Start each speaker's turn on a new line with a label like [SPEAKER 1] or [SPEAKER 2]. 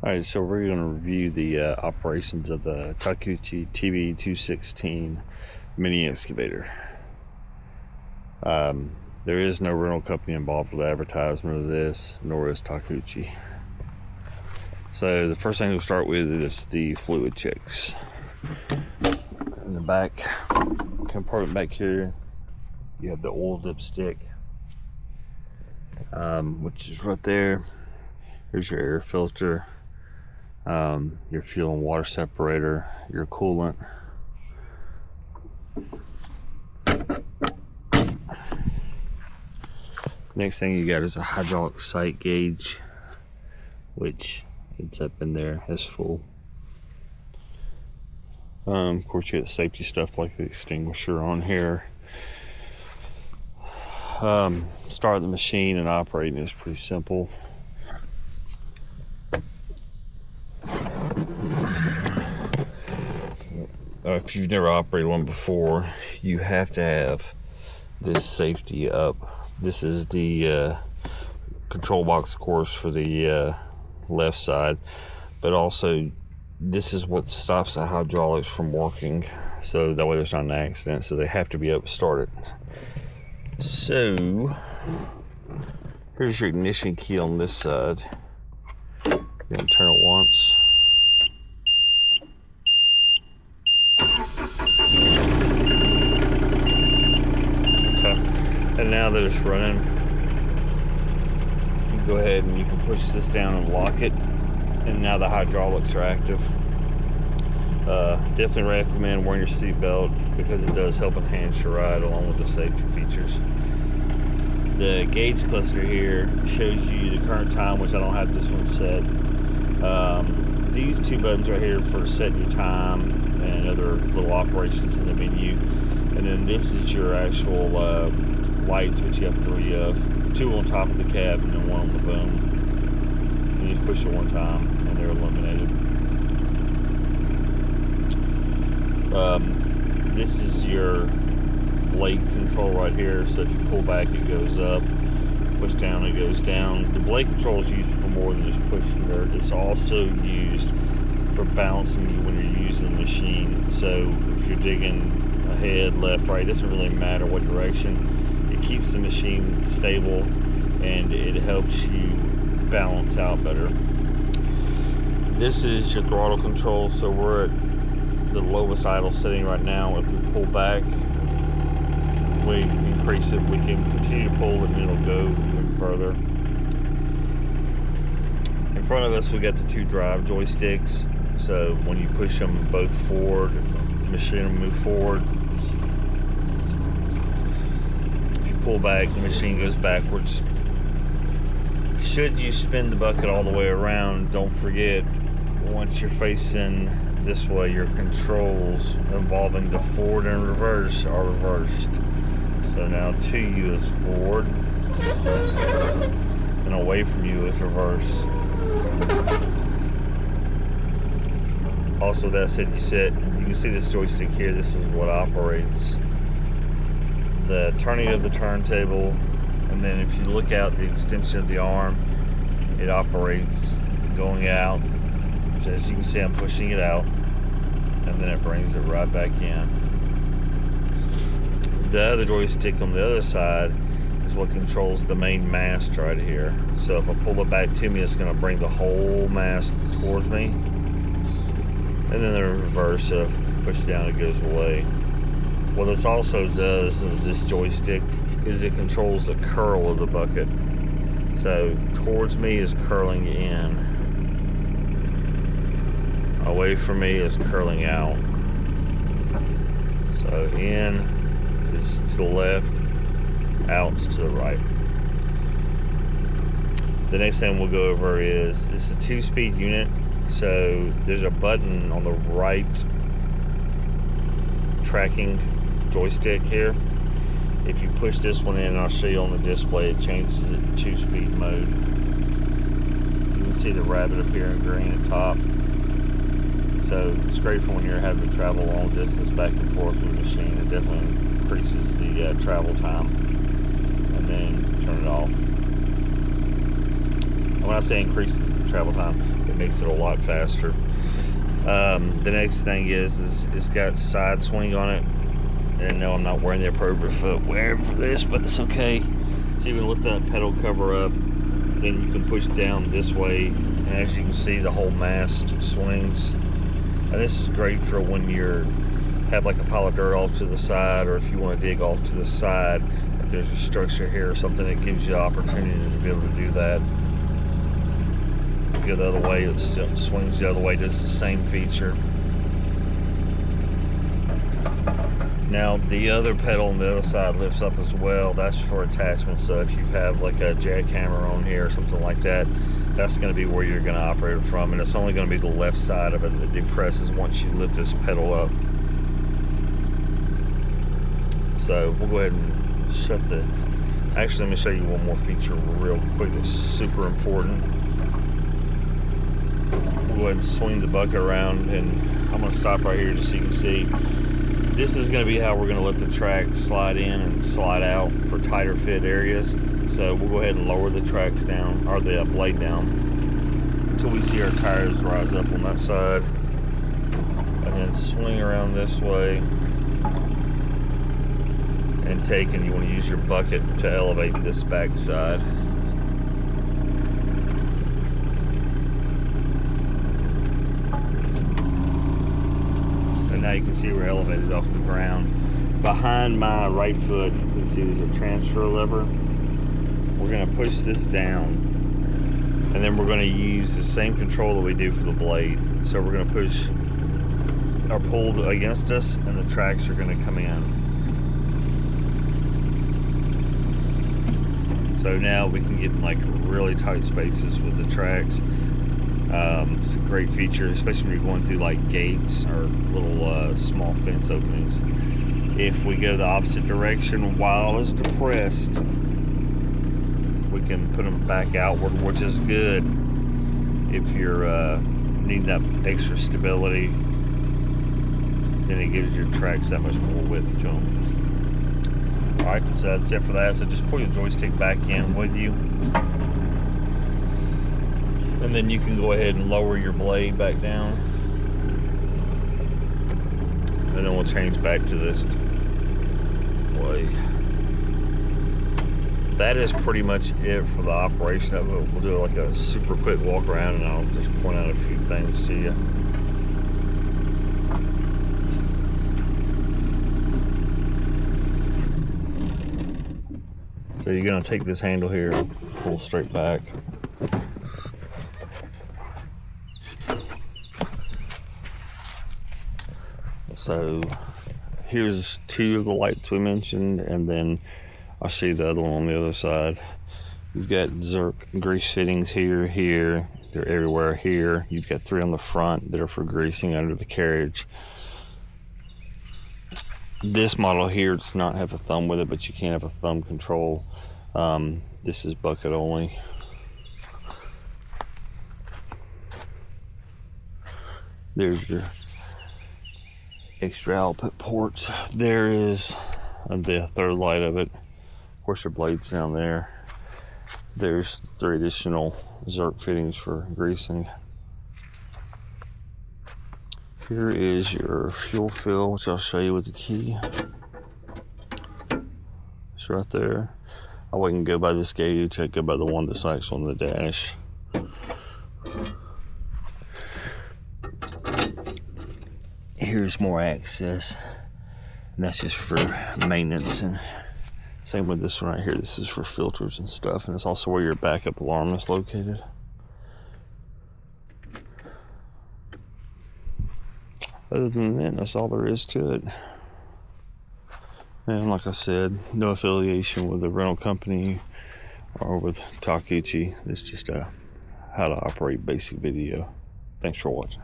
[SPEAKER 1] Alright, so we're going to review the operations of the Takeuchi TB216 mini excavator. There is no rental company involved with the advertisement of this, nor is Takeuchi. So the first thing we'll start with is the fluid checks. In the back compartment back here, you have the oil dipstick, which is right there. Here's your air filter, your fuel and water separator, your coolant. Next thing you got is a hydraulic sight gauge, which it's up in there, it's full. Of course, you got safety stuff like the extinguisher on here. Start the machine and operating is pretty simple. If you've never operated one before, you have to have this safety up. This is the control box, of course, for the left side, but also this is what stops the hydraulics from working, so that way there's not an accident. So they have to be up to start it. So here's your ignition key on this side. You're gonna turn it once. And now that it's running, you can go ahead and you can push this down and lock it, and now the hydraulics are active. Definitely recommend wearing your seatbelt because it does help enhance your ride along with the safety features. The gauge cluster here shows you the current time, which I don't have this one set. These two buttons right here for setting your time and other little operations in the menu. And then this is your actual lights, which you have 3 of. 2 on top of the cab and then 1 on the boom. You just push it one time and they're illuminated. This is your blade control right here. So if you pull back, it goes up. Push down, it goes down. The blade control is used for more than just pushing dirt. It's also used for balancing you when you're using the machine. So if you're digging ahead, left, right, it doesn't really matter what direction. It keeps the machine stable and it helps you balance out better. This is your throttle control, so we're at the lowest idle setting right now. If we pull back, we increase it. We can continue to pull it and it'll go even further. In front of us we got the 2 drive joysticks, so when you push them both forward, the machine will move forward. If you pull back, the machine goes backwards. Should you spin the bucket all the way around, don't forget, once you're facing this way, your controls involving the forward and reverse are reversed. So now to you is forward, and away from you is reverse. Also, that said, you can see this joystick here. This is what operates the turning of the turntable, and then if you look out the extension of the arm, it operates going out. So as you can see, I'm pushing it out, and then it brings it right back in. The other joystick on the other side is what controls the main mast right here. So if I pull it back to me, it's going to bring the whole mast towards me. And then the reverse, if I push it down, it goes away. What this also does, this joystick, is it controls the curl of the bucket. So towards me is curling in. Away from me is curling out. So in is to the left, out is to the right. The next thing we'll go over is, it's a 2-speed unit. So there's a button on the right tracking joystick here. If you push this one in, and I'll show you on the display, it changes it to 2-speed mode. You can see the rabbit up here in green at top. So it's great for when you're having to travel long distance back and forth with the machine. It definitely increases the travel time. And then turn it off. And when I say increases travel time. It makes it a lot faster. The next thing is it's got side swing on it. And no, I'm not wearing the appropriate footwear for this, but it's okay. So you can lift that pedal cover up, then you can push down this way, and as you can see, the whole mast swings. And this is great for when you're have like a pile of dirt off to the side, or if you want to dig off to the side, if there's a structure here or something, it gives you the opportunity to be able to do that. Go the other way, it swings the other way, does the same feature. Now the other pedal on the other side lifts up as well. That's for attachment. So if you have like a jackhammer on here or something like that, that's going to be where you're going to operate it from, and it's only going to be the left side of it that depresses once you lift this pedal up. So we'll go ahead and shut the... Actually, let me show you one more feature real quick that's super important. We'll go ahead and swing the bucket around, and I'm going to stop right here just so you can see. This is going to be how we're going to let the track slide in and slide out for tighter fit areas. So we'll go ahead and lower the tracks down, or the blade down, until we see our tires rise up on that side. And then swing around this way. And take, and you want to use your bucket to elevate this back side. Now you can see we're elevated off the ground. Behind my right foot, you can see there's a transfer lever. We're going to push this down, and then we're going to use the same control that we do for the blade. So we're going to push or pull against us, and the tracks are going to come in. So now we can get in like really tight spaces with the tracks. It's a great feature, especially when you're going through like gates or little small fence openings. If we go the opposite direction while it's depressed, we can put them back outward, which is good if you're needing that extra stability. Then it gives your tracks that much more width to them. Alright, so that's it for that. So just pull your joystick back in with you. And then you can go ahead and lower your blade back down. And then we'll change back to this way. That is pretty much it for the operation of it. We'll do like a super quick walk around, and I'll just point out a few things to you. So you're going to take this handle here and pull straight back. So here's two of the lights we mentioned, and then I'll show you the other one on the other side. You've got Zerk grease fittings here, here, they're everywhere here. You've got 3 on the front that are for greasing under the carriage. This model here does not have a thumb with it, but you can have a thumb control. This is bucket only. There's your extra output ports. There is the third light of it. Of course, your blade's down there. There's 3 additional Zerk fittings for greasing. Here is your fuel fill, which I'll show you with the key. It's right there. I wouldn't go by this gauge, I'd go by the one that's actually on the dash. Here's more access, and that's just for maintenance, and same with this one right here. This is for filters and stuff, and it's also where your backup alarm is located. Other than that, that's all there is to it. And like I said, no affiliation with the rental company or with Takeuchi. It's just a how to operate basic video. Thanks for watching.